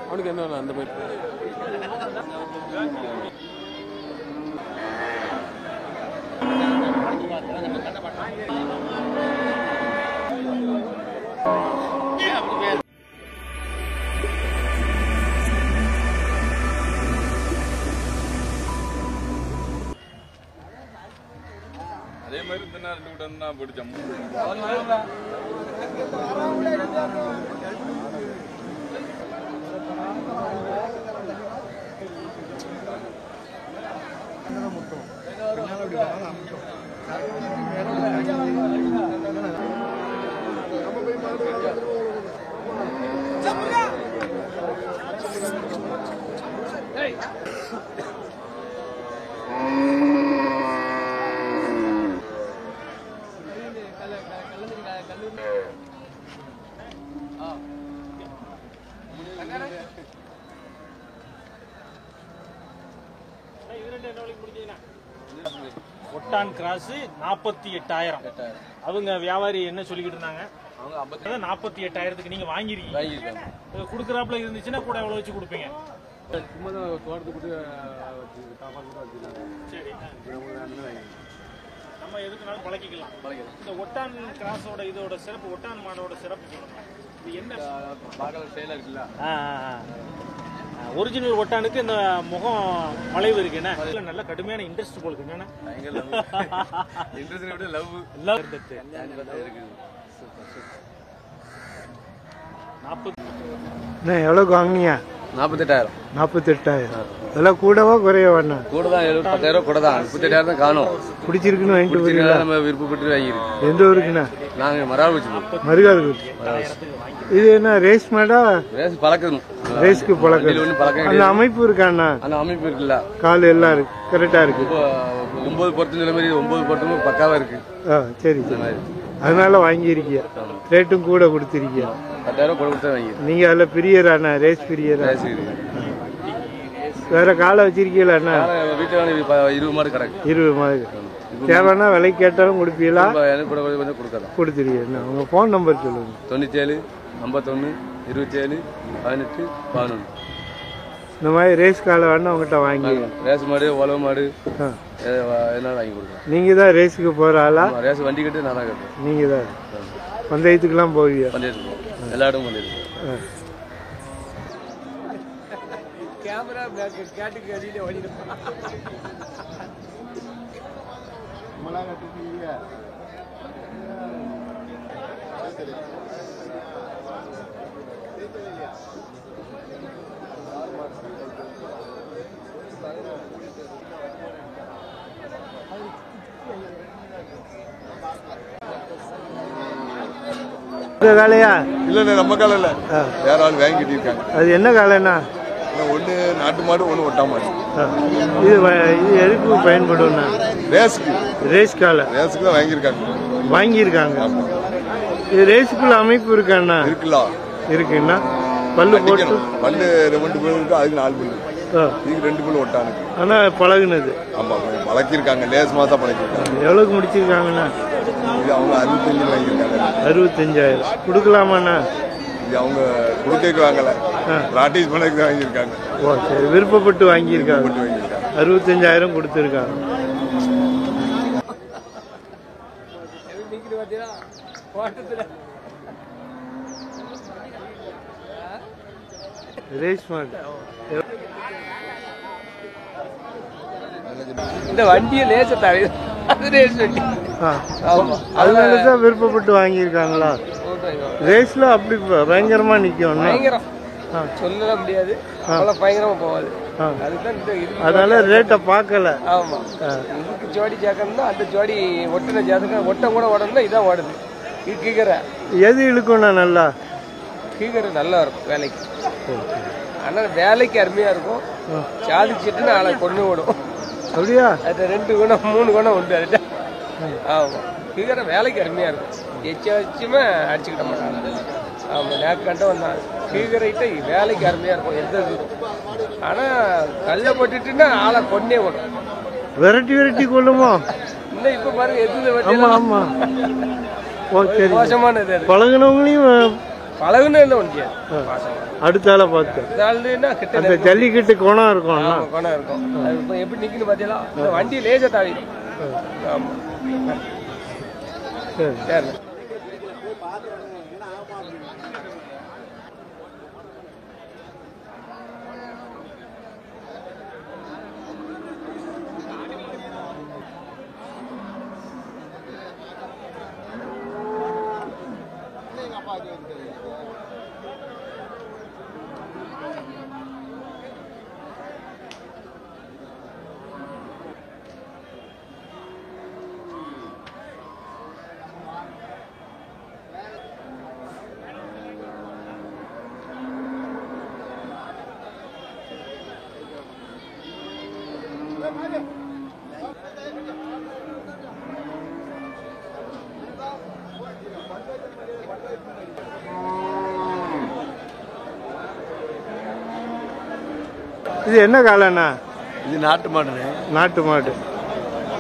அவனுக்கு என்ன அந்த மாதிரி அதே மாதிரி இந்த ரெண்டு கூட தான் பிடிச்சோம். ஒட்டான் கிராஸ் 48,000. அவங்க வியாபாரி என்ன சொல்லிக்கிட்டு இருந்தாங்க? 48,000க்கு நீங்க வாங்கிருக்கீங்க. குடுக்கறாப்ல இருந்துச்சுன்னா கூட எவ்வளவு வச்சு கொடுப்பீங்க? சும்மா தோட்டத்துக்கு சரி, நம்ம எதுக்குனாலும் பழக்கிக்கலாம். இந்த ஒட்டான் கிராஸோட இதோட சிறப்பு, ஒட்டான் மாடோட சிறப்பு சொல்லுங்க. இது என்ன பார்க்கல செயலா இருக்குல்ல? ஒரிஜினல் ஒட்டானுக்கு இந்த முகம் வளைவு இருக்கு. என்ன நல்ல கடுமையான இன்ட்ரெஸ்ட் போலுக்கு என்னன்னா லவ் இருக்கு. 40 எவ்வளோக்கு வாங்கினியா? 48,000. 48,000 இதெல்லாம் கூடவா குறையவாண்ணா? கூட தான் 10,000 கூட தான். 38,000 தான் காணும். பிடிச்சிருக்குன்னு வாங்கிட்டு போறீங்களா? நம்ம விருப்பப்பட்டு வாங்கிருக்கோம். எந்த ஊருக்குண்ணா? நாங்க மராவச்சி மருகாலுக்கு. இது என்ன ரேஸ் மாடா? ரேஸ் பழக்கணும். ரேஸ்க்கு பழக்கம். அந்த அமைப்பு இருக்காண்ணா? அந்த அமைப்பு இருக்குல்ல, கால் எல்லாம் இருக்கு, கரெக்டா இருக்கு. 9 பொறுத்து நிலை மாதிரி 9 பொறுத்தும் பக்காவா இருக்கு. சரி சரி, அதனால வாங்கியிருக்கிய. ரேட்டும் கூட கொடுத்துருக்கிய. 10,000 கொடுத்து வாங்கி. நீங்க அதுல பிரியராண்ணா? ரேஸ் பிரியரா? வேற காலை வச்சிருக்கீங்களா? வீட்டுல 20 மாடு கிடக்கு. 20 மாடு தேவைன்னா விலை கேட்டாலும் கொடுப்பீங்களா? கொஞ்சம் கொடுக்கலாம். கொடுத்துருக்கீங்க. உங்க போன் நம்பர் சொல்லுங்க. 97 51 27 18 11. இந்த மாதிரி ரேஸ் காலை வேணா உங்ககிட்ட வாங்கி. ரேஸ் மாடு, உழவு மாடு என்ன வாங்கி கொடுக்கலாம். நீங்க தான் ரேஸுக்கு போற ஆளா? ரேஸ் வண்டி கட்டு நானா கட்டுறேன். நீங்க தான் பந்தயத்துக்குலாம் போவீங்க? பந்தயத்துக்கு எல்லா இடமும் பண்ணிருக்கோம். கேமரா கேட்டுக்கு அடியில ஓடிடும். காலையா? இல்ல நம்ம காலம் இல்ல, வேற ஆள் வாங்கிட்டு இருக்காங்க. அது என்ன காலைன்னா? ஒண்ணு நாட்டு மாடு, ஒண்ணு ஒட்டா மாடு. இது எதுக்கு பயன்படும்னா? ரேஸ்க்கு. ரேஸ் காலை ரேஸ்க்கு தான் வாங்கியிருக்காங்க. இது ரேஸுக்குள்ள அமைப்பு இருக்காண்ணா? இருக்குல்ல, இருக்குன்னா பல்லு போட்டு. பல்லு 2 பல்லு இருக்கு, அதுக்கு 4 பல்லு. இதுக்கு 2 பல்லு ஒட்டானுக்கு. ஆனா பழகுனது. ஆமா, பழக்கிருக்காங்க. லேஸ் மாசா பழக்கிருக்காங்க. எவ்வளவுக்கு முடிச்சிருக்காங்கண்ணா? இது அவங்க 65 வாங்கியிருக்காங்க. 65,000 கொடுக்கலாமாண்ணா? இது அவங்க கொடுக்க வாங்கல, பிராக்டிஸ் பண்ணக்கு வாங்கியிருக்காங்க. ஓ சரி, விருப்பப்பட்டு வாங்கியிருக்காங்க. 65,000 கொடுத்துருக்காங்க. ரேஸ் மாடு. இந்த வண்டியை லேச தவிர அது ரேஸ் வண்டி. அதனாலதான் விருப்பப்பட்டு வாங்கியிருக்காங்களா? ரேஸ்ல அப்படி பயங்கரமா நிக்கும். பயங்கரம் சொல்ல முடியாது, அவ்வளவு பயங்கரமா போகாது. அதனால ரேட்டை பார்க்கல. ஆமா, இதுக்கு ஜோடி சேர்க்கணும்னா அந்த ஜோடி ஒட்டின ஜாதகம் ஒட்டம் கூட ஓடணும்னா இதான் ஓடுது. இது கீகரை. எது இழுக்கும்னா நல்லா? கீகரை நல்லா இருக்கும் வேலைக்கு. ஆனா வேலைக்கு அருமையா இருக்கும். சாதிச்சுட்டுன்னு ஆளை கொண்டு ஓடும். அப்படியா? அது 2 குணம் 3 குணம் உண்டு அதுட்ட. ஆமா, கீகரை வேலைக்கு அருமையா இருக்கும். வச்சுமே அடிச்சுக்கிட மாட்டாங்க. ஆமா, நேக்கண்ட வந்தான் கீகரைட்ட வேலைக்கு அருமையா இருக்கும். எந்த தூரம் ஆனா கல்ல போட்டுட்டுன்னா ஆளை கொண்டே ஓடும். விரட்டி விரட்டி கொள்ளுமோ? இன்னும் இப்ப பாருங்க எது. ஆமா ஆமா, ஓ சரி. மோசமானது அது. பழகினவங்களையும் பழகுன்னு இல்லை ஒன்று அடுத்த ஆளை பார்த்து கிட்ட அந்த ஜல்லிக்கட்டு குணம் இருக்கும். குணம் இருக்கும். அது இப்போ எப்படி நிற்கணும் பார்த்தீங்களா? இந்த வண்டி லேசாக தாவிடும். ஆமாம் சரி. சரி. இது என்ன காலண்ணா? இது நாட்டு மாடுண்ணே. நாட்டு மாடு.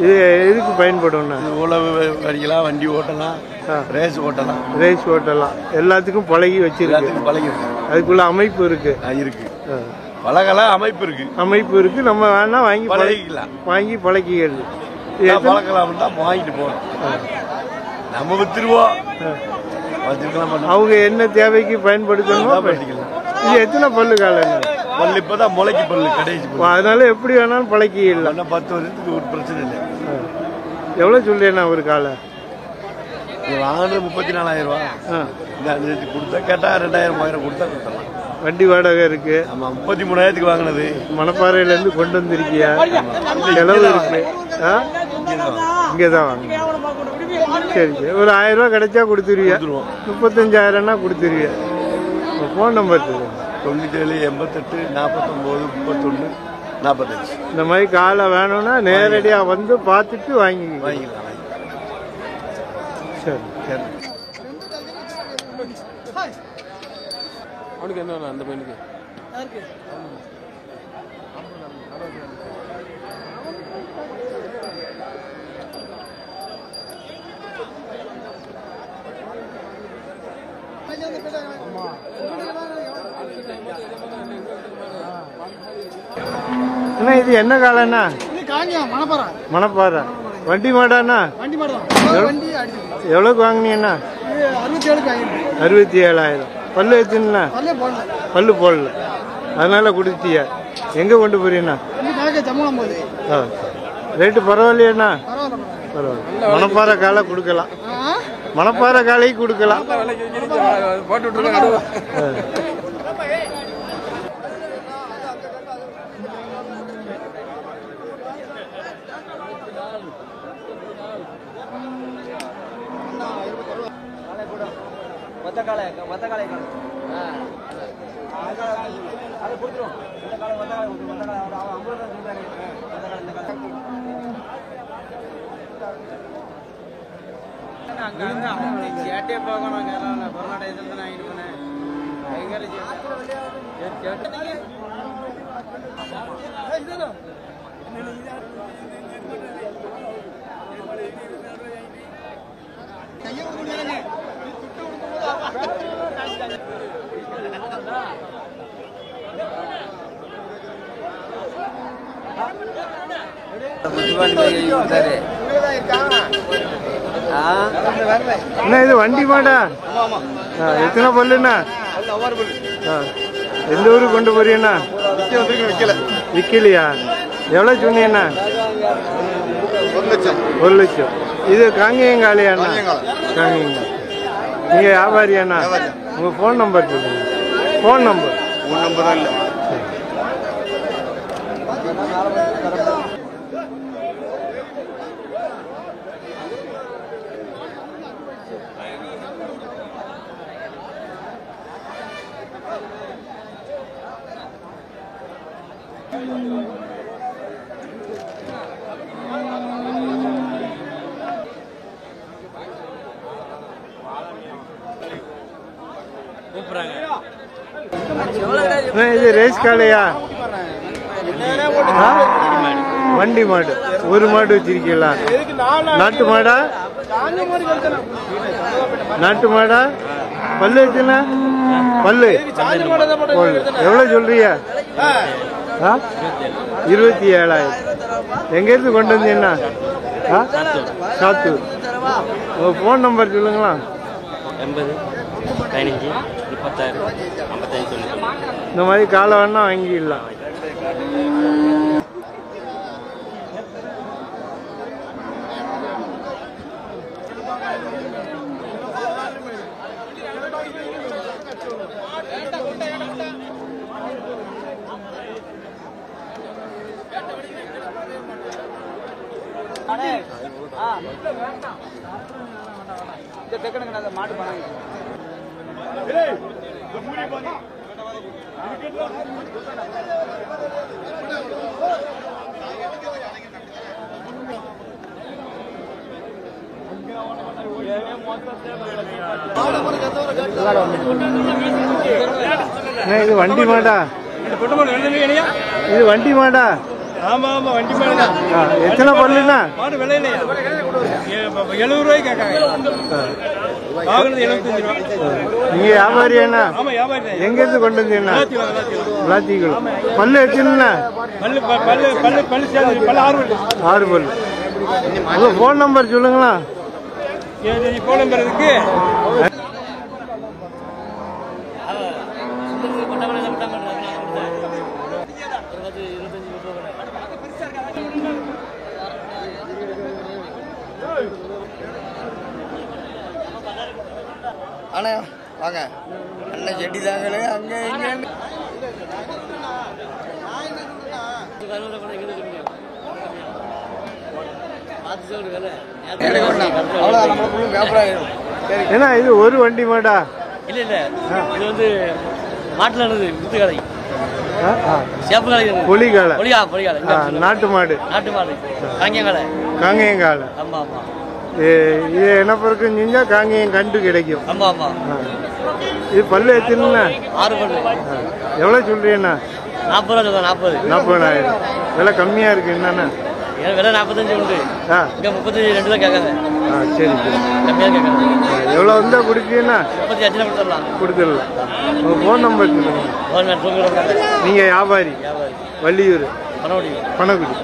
இது எதுக்கு பயன்படும்ண்ணா? உழவு அடிக்கலாம், வண்டி ஓட்டலாம், ரேஸ் ஓட்டலாம். ரேஸ் ஓட்டலாம், எல்லாத்துக்கும் பழகி வச்சிருக்கு. பழகிருக்கு. அதுக்குள்ள அமைப்பு இருக்கு. இருக்கு, பழகலாம், அமைப்பு இருக்கு. அமைப்பு இருக்கு. நம்ம வேணா வாங்கி பழகிக்கலாம். வாங்கி பழகிக்கிறது. பழக்கலாம் தான் வாங்கிட்டு போறோம். நம்ம வித்துருவோம். அவங்க என்ன தேவைக்கு பயன்படுத்தணும். இது எத்தனை பல்லு காலம்? பல்லு இப்பதான் முளைக்கு பல்லு கடைசி. அதனால எப்படி வேணாலும் பழக்கிடலாம். 10 வருஷத்துக்கு ஒரு பிரச்சனை இல்லை. எவ்வளவு சொல்றேண்ணா ஒரு காலை? வாங்கினது 34,000 ரூபா. கொடுத்தா கேட்டா 2,000 3,000 கொடுத்தா கொடுத்துடலாம். வண்டி வாடகை இருக்கு. ஆமா, 33,000க்கு வாங்கினது. மணப்பாறையில இருந்து கொண்டு வந்திருக்கியா? செலவு இருக்கு. இங்கதான் வாங்க. சரி சரி. ஒரு 1000 ரூபா கிடைச்சா கொடுத்துருவியா? 35,000னா கொடுத்துருவியா? Phone number 97 88 49 31 45. இந்த மாதிரி காலை வேணும்னா நேரடியா வந்து பார்த்துட்டு வாங்கிக்கலாம். சரி சரி. அவனுக்கு என்ன அந்த பையனுக்கு அண்ணா இது என்ன காலண்ணா? மணப்பாறை. வண்டி மாடாண்ணா? எவ்வளவுக்கு வாங்கினீங்கண்ணா? 67,000. பல்லு எத்துனா? பல்லு போடல, அதனால கொடுத்தியா? எங்க கொண்டு போறீங்கண்ணா? ரேட்டு பரவாயில்லையாண்ணா? பரவாயில்ல. மணப்பாறை காலை கொடுக்கலாம். மணப்பாறை காலைக்கு கொடுக்கலாம். போட்டு விட்டுருக்காங்க. சேட்டே பார்க்கணும். கொரோனா இதில் தான் வாங்கிட்டு போனேன். அண்ணா இது வண்டி மாடா? எத்தனை பல்லுண்ணா? எந்த ஊருக்கு கொண்டு போறீங்கண்ணா? விக்கலையா? எவ்வளவு சொன்னீங்கண்ணா? 1 லட்சம். இது காங்கேயங்காலியாண்ணா? காங்கேயங்க. நீங்க வியாபாரியாண்ணா? உங்க போன் நம்பர் சொல்லுங்க. போன் நம்பர் தான் இல்லை. இது ரேஸ் காலையா? வண்டி மாடு. ஒரு மாடு வச்சிருக்கீங்களா? நாட்டு மாடா? நாட்டு மாடா? பல்லு எத்தனை பல்லு? எவ்வளோ சொல்றியா? 27,000. எங்கேருந்து கொண்டு வந்தீங்கன்னா? சாத்தூர். உங்கள் ஃபோன் நம்பர் சொல்லுங்களா? 80 15 36 55 இந்த மாதிரி காலை வேணா வாங்கிடலாம். மாட்டு பண்ணாங்க. இது வண்டி மாடா? இது வண்டி மாடா? ஆமா ஆமா வண்டி மாடு. எத்தனை பல்லுண்ணா? மாடு விலை இல்லையா? 70 ரூபாய்க்கு கேட்காங்க. வாங்குறது 75 ரூபா. நீங்க வியாபாரியாண்ணா? ஆமா வியாபாரி. எங்க இருந்து கொண்டு வந்தீங்கன்னா? விளாத்திக்குளம். பல்லு எத்தனைண்ணா? பல்லு பல்லு பல்லு பல்லு சேர்ந்து பல்லு 6 பல்லு. 6 பல்லு. உங்க ஃபோன் நம்பர் சொல்லுங்களா? ஃபோன் நம்பர் இருக்கு. அண்ணா வாங்க அண்ணன் செடி தாங்களே அங்கே இங்கே அவ்வளோதான் நம்மளுக்குள்ள வியாபாரம். ஏன்னா இது ஒரு வண்டி மாடா? இல்ல இல்ல இது வந்து மாட்டுல இருந்தது வித்து கடை சேப்பு கடை பொலி காலை. பொலிகாலை நாட்டு மாடு. நாட்டு மாடு காங்கியங்காலை. காங்கேயங்காலை. ஆமா ஆமா. இது என்ன பொருட்கள் செஞ்சா காங்கேயம் கண்டு கிடைக்கும். ஆமா ஆமா. இது பல்லு எத்தனைண்ணா? 6 பல்லு. எவ்வளோ சொல்றீங்கண்ணா? 40 ரூபா. 40,000. விலை கம்மியா இருக்கு என்னண்ணா? விலை 45 உண்டு. இங்க 32 தான் கேட்காங்க. சரி சரி. கம்மியா கேட்காங்க. எவ்வளோ வந்தா கொடுப்பீங்கன்னா? 35 கொடுத்துடலாம். கொடுத்துடலாம். உங்க ஃபோன் நம்பர் சொல்லுங்க. நீங்க வியாபாரி? வள்ளியூர் பனகுடி.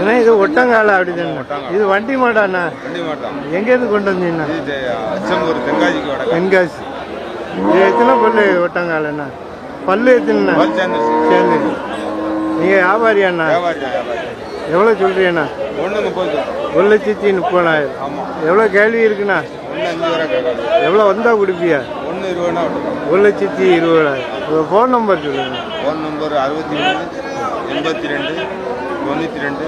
ஏன்னா இது ஒட்டங்கால அப்படிதானே? இது வண்டி மாடாண்ணா? வண்டி மாட்டான். எங்கேருந்து கொண்டு வந்தீங்கண்ணா? அச்சம்பூர் தென்காசிக்கு தென்காசி. இது எத்தனை பல்லு ஒட்டங்காலண்ணா? பல்லு எத்தனைண்ணா? சேர்ந்து. நீங்க வியாபாரியாண்ணா? எவ்வளோ சொல்றீங்கண்ணா? 1,30,000. எவ்வளோ கேள்வி இருக்குண்ணா? எவ்வளோ வந்தா கொடுப்பியா? 1,20,000. ஃபோன் நம்பர் சொல்லுங்க. Phone number 63 82 92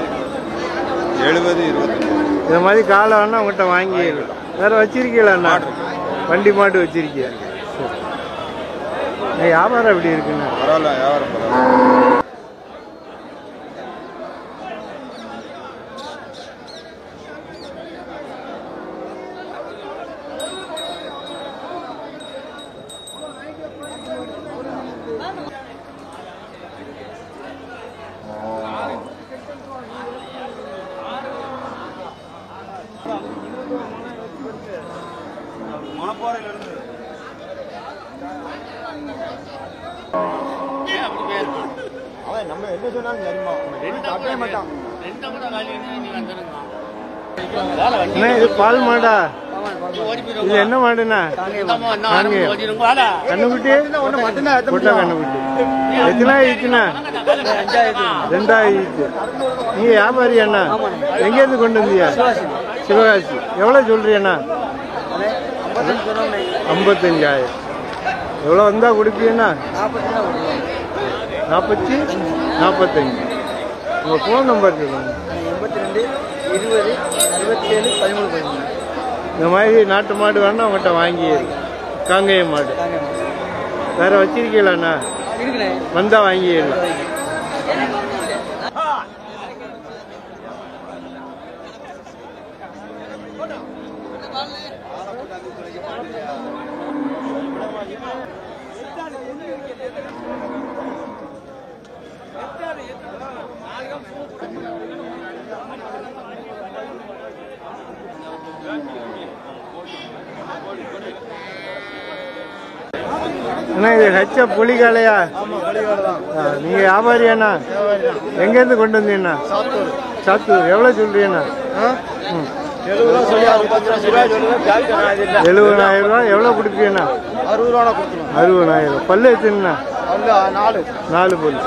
70 25. இந்த மாதிரி காலை வேணா உங்கள்கிட்ட வாங்கி வேற வச்சிருக்கீங்களா? வண்டி மாட்டு வச்சிருக்கியா? வியாபாரம் எப்படி இருக்குண்ணா? பரவாயில்ல, வியாபாரம் பரவாயில்ல. அவன் நம்ம என்ன சொன்னாலும் தெரியுமா? மாட்டான். இது பால் மாடா? இது என்ன மாடுண்ணா? கண்ணுக்குட்டி? பொட்டை கண்ணுக்குட்டி. எத்தனை ஆயிடுச்சுண்ணா? 2 ஆயிடுச்சு. நீங்க வியாபாரி அண்ணா? எங்கேருந்து கொண்டு வந்தியா? சிவகாசி. எவ்வளோ சொல்றீண்ணா? 55,000. எவ்வளோ வந்தா கொடுப்பீங்கண்ணா? 45. உங்கள் ஃபோன் நம்பர் சொல்லுங்கள். 82 20 67 13 13. இந்த மாதிரி நாட்டு மாடு வேணா உங்கள்கிட்ட வாங்கி காங்கேய மாடு வேற வச்சிருக்கீங்களாண்ணா? வந்தா வாங்கிடலாம். அண்ணா இது ஹெச்ச புலிகாலையா? நீங்க வியாபாரியாண்ணா? எங்கேருந்து கொண்டு வந்தீங்கண்ணா? சாத்தூர். எவ்வளோ சொல்றீங்கண்ணா? 70,000 ரூபா. எவ்வளோ கொடுப்பீங்கண்ணா? 60,000. பல்லு எத்தனைண்ணா? 4 பல்லு.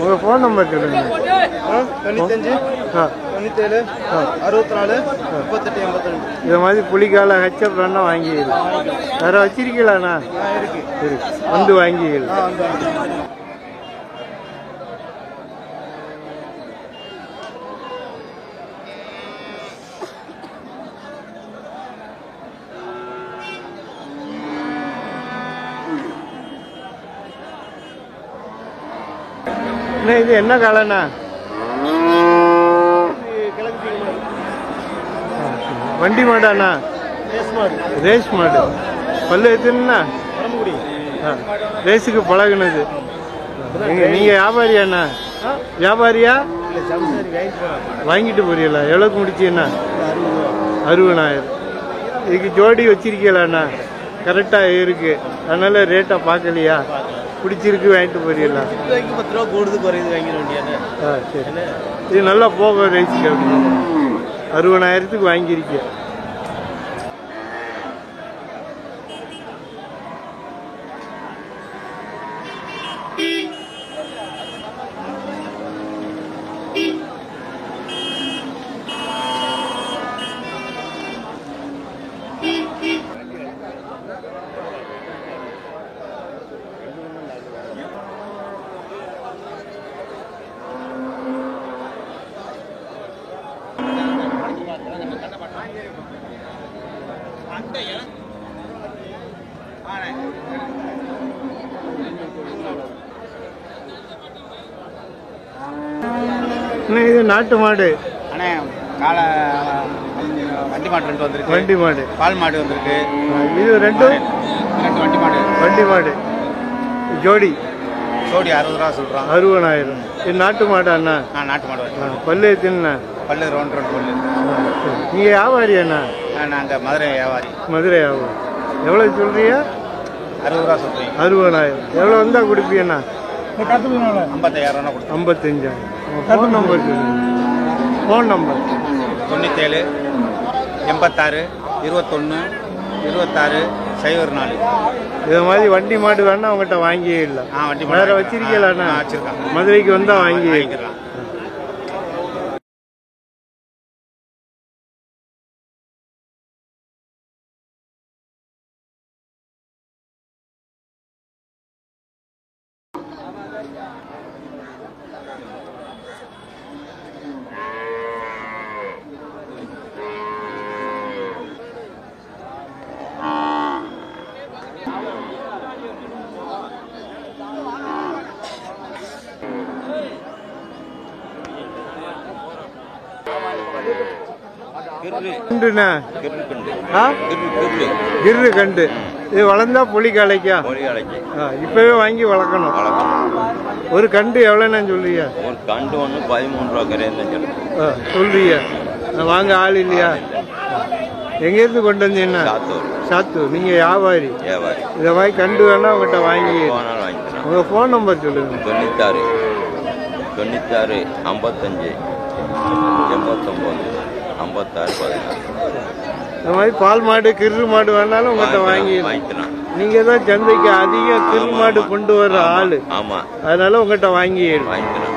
உங்கள் ஃபோன் நம்பர் சொல்லுங்க. 95 97 64 38 82. இது மாதிரி புலிகால ஹெச்சப் வேணா வாங்கிடலாம். வேற வச்சிருக்கீங்களாண்ணா? இருக்கு. வந்து வாங்கிடலாம். இது என்ன காலண்ணா? வண்டி மாடாண்ணா? ரேஸ் மாடு. பல்லு எத்தனைண்ணா? ரேஸுக்கு பழகுனது. நீங்க வியாபாரியாண்ணா? வியாபாரியா? வாங்கிட்டு போறீங்களா? எவ்வளோக்கு முடிச்சீங்கண்ணா? 60,000. இதுக்கு ஜோடி வச்சிருக்கீங்களாண்ணா? கரெக்டாக இருக்கு. அதனால ரேட்டை பார்க்கலையா? பிடிச்சிருக்கு வாங்கிட்டு போறீங்களா? 10 ரூபா கூடுது குறையுது வாங்கிட வேண்டியது. சரி. இது நல்லா போக ரேஸுக்கு 60,000க்கு வாங்கியிருக்கேன். இது நாட்டு மாடு. அண்ணே காலை வண்டி மாடு 2 வந்திருக்கு. வண்டி மாடு. பால் மாடு வந்திருக்கு. இது ரெண்டும் 2 வண்டி மாடு. வண்டி மாடு. ஜோடி 60 ரூபா சொல்றான். 60,000. இது நாட்டு மாடு அண்ணா? நாட்டு மாடு. பல்லு எத்தனைண்ணா? பல்லு 2 பல்லு. நீங்க வியாபாரி அண்ணா? நாங்க மதுரை வியாபாரி. மதுரை வியாபாரி. எவ்வளவு சொல்றீங்க? 60 ரூபா சொல்றீங்க. 60,000. எவ்வளவு வந்தா கொடுப்பீங்கண்ணா? 55,000 ரூபா கொடுத்து. 55,000. ஃபோன் நம்பர் சொல்லுங்க. Phone number 97 86 21 26 04. இது மாதிரி வண்டி மாடு வேணா உங்கள்கிட்ட வாங்கிடலாம். வேற வச்சிருக்கீங்களாண்ணா? வச்சிருக்காங்க. மதுரைக்கு வந்தா வாங்கிக்கலாம். கிரு கண்டு. இது வளர்ந்தா புலி கலைக்கா? இப்பவே வாங்கி வளர்க்கணும். ஒரு கண்டு எவ்வளோண்ணா சொல்றீங்க? ஒரு கண்டு ஒன்று 13 ரூபா கரையா சொல்றீங்க. வாங்க ஆள் இல்லையா? எங்கேருந்து கொண்டு வந்தீங்கன்னா? சாத்தூர். நீங்க வியாபாரி. இதை மாதிரி கண்டு வேணா உங்கள்கிட்ட வாங்கி. உங்க ஃபோன் நம்பர் சொல்லுங்க. 96 55 89 56 16. இந்த மாதிரி பால் மாடு கிரு மாடு வேணாலும் உங்கள்கிட்ட வாங்கிக்கலாம். நீங்க தான் சந்தைக்கு அதிக கிரு மாடு கொண்டு வர்ற ஆளு. ஆமா, அதனால உங்கள்கிட்ட வாங்கிடலாம். வாங்கிக்கலாம்.